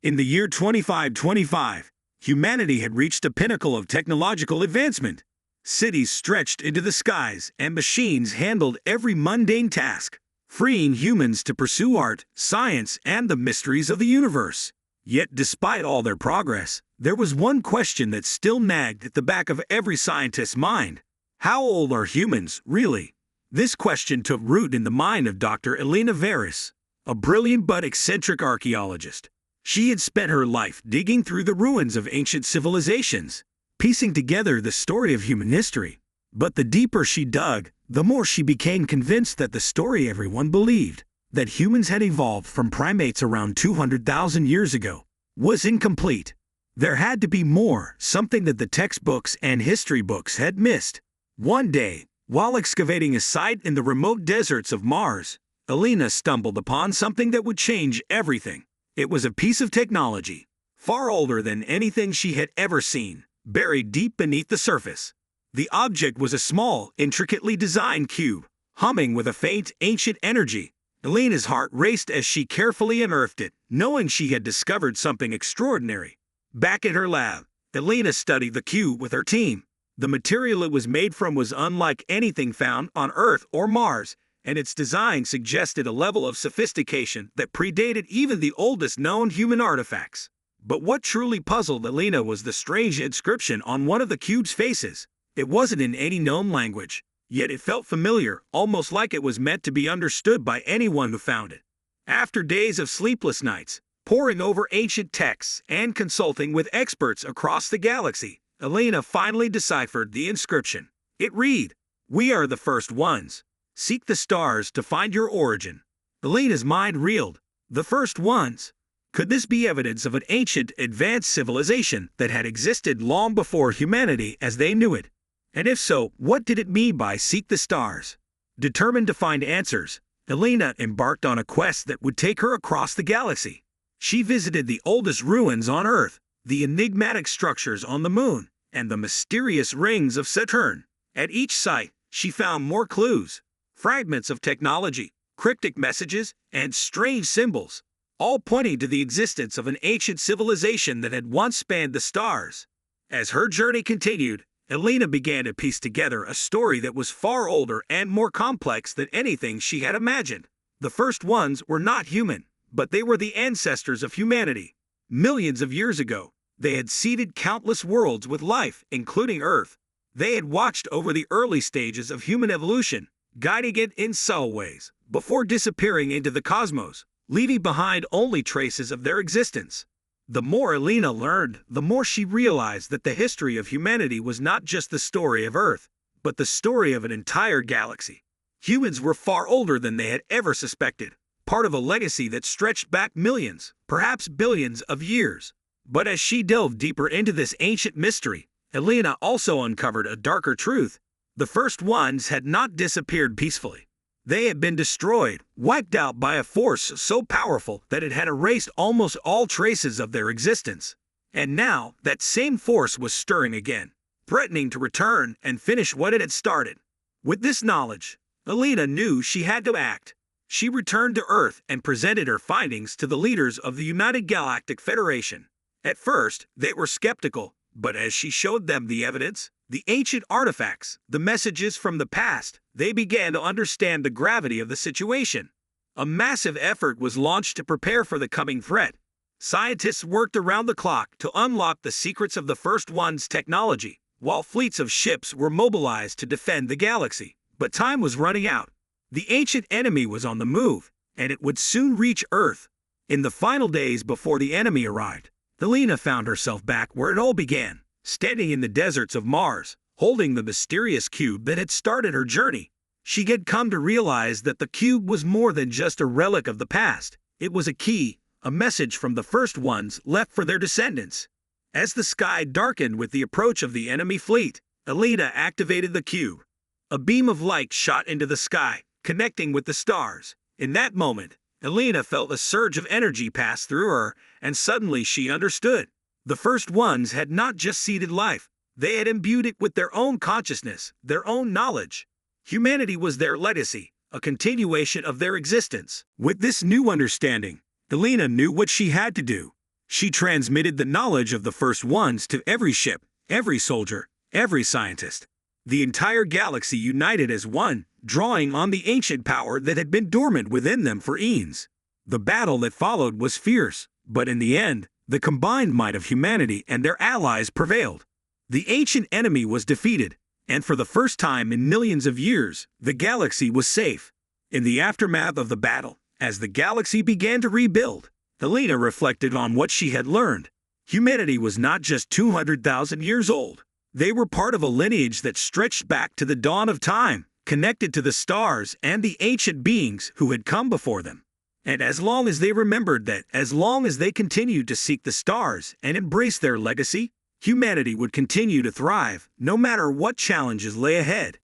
In the year 2525, humanity had reached a pinnacle of technological advancement. Cities stretched into the skies, and machines handled every mundane task, freeing humans to pursue art, science, and the mysteries of the universe. Yet despite all their progress, there was one question that still nagged at the back of every scientist's mind. How old are humans, really? This question took root in the mind of Dr. Elena Veris, a brilliant but eccentric archaeologist. She had spent her life digging through the ruins of ancient civilizations, piecing together the story of human history. But the deeper she dug, the more she became convinced that the story everyone believed, that humans had evolved from primates around 200,000 years ago, was incomplete. There had to be more, something that the textbooks and history books had missed. One day, while excavating a site in the remote deserts of Mars, Elena stumbled upon something that would change everything. It was a piece of technology, far older than anything she had ever seen, buried deep beneath the surface. The object was a small, intricately designed cube, humming with a faint, ancient energy. Elena's heart raced as she carefully unearthed it, knowing she had discovered something extraordinary. Back at her lab, Elena studied the cube with her team. The material it was made from was unlike anything found on Earth or Mars, and its design suggested a level of sophistication that predated even the oldest known human artifacts. But what truly puzzled Elena was the strange inscription on one of the cube's faces. It wasn't in any known language, yet it felt familiar, almost like it was meant to be understood by anyone who found it. After days of sleepless nights, poring over ancient texts and consulting with experts across the galaxy, Elena finally deciphered the inscription. It read, "We are the first ones. Seek the stars to find your origin." Elena's mind reeled. The first ones? Could this be evidence of an ancient, advanced civilization that had existed long before humanity as they knew it? And if so, what did it mean by seek the stars? Determined to find answers, Elena embarked on a quest that would take her across the galaxy. She visited the oldest ruins on Earth, the enigmatic structures on the Moon, and the mysterious rings of Saturn. At each site, she found more clues, fragments of technology, cryptic messages, and strange symbols, all pointing to the existence of an ancient civilization that had once spanned the stars. As her journey continued, Elena began to piece together a story that was far older and more complex than anything she had imagined. The first ones were not human, but they were the ancestors of humanity. Millions of years ago, they had seeded countless worlds with life, including Earth. They had watched over the early stages of human evolution, guiding it in subtle ways, before disappearing into the cosmos, leaving behind only traces of their existence. The more Elena learned, the more she realized that the history of humanity was not just the story of Earth, but the story of an entire galaxy. Humans were far older than they had ever suspected, part of a legacy that stretched back millions, perhaps billions of years. But as she delved deeper into this ancient mystery, Elena also uncovered a darker truth. The first ones had not disappeared peacefully. They had been destroyed, wiped out by a force so powerful that it had erased almost all traces of their existence. And now, that same force was stirring again, threatening to return and finish what it had started. With this knowledge, Elena knew she had to act. She returned to Earth and presented her findings to the leaders of the United Galactic Federation. At first, they were skeptical, but as she showed them the evidence, the ancient artifacts, the messages from the past, they began to understand the gravity of the situation. A massive effort was launched to prepare for the coming threat. Scientists worked around the clock to unlock the secrets of the first one's technology, while fleets of ships were mobilized to defend the galaxy. But time was running out. The ancient enemy was on the move, and it would soon reach Earth. In the final days before the enemy arrived, Elena found herself back where it all began, standing in the deserts of Mars, holding the mysterious cube that had started her journey. She had come to realize that the cube was more than just a relic of the past. It was a key, a message from the first ones left for their descendants. As the sky darkened with the approach of the enemy fleet, Elena activated the cube. A beam of light shot into the sky, connecting with the stars. In that moment, Elena felt a surge of energy pass through her, and suddenly she understood. The first ones had not just seeded life, they had imbued it with their own consciousness, their own knowledge. Humanity was their legacy, a continuation of their existence. With this new understanding, Elena knew what she had to do. She transmitted the knowledge of the first ones to every ship, every soldier, every scientist. The entire galaxy united as one, drawing on the ancient power that had been dormant within them for eons. The battle that followed was fierce, but in the end, the combined might of humanity and their allies prevailed. The ancient enemy was defeated, and for the first time in millions of years, the galaxy was safe. In the aftermath of the battle, as the galaxy began to rebuild, Helena reflected on what she had learned. Humanity was not just 200,000 years old. They were part of a lineage that stretched back to the dawn of time, connected to the stars and the ancient beings who had come before them. And as long as they remembered that, as long as they continued to seek the stars and embrace their legacy, humanity would continue to thrive, no matter what challenges lay ahead.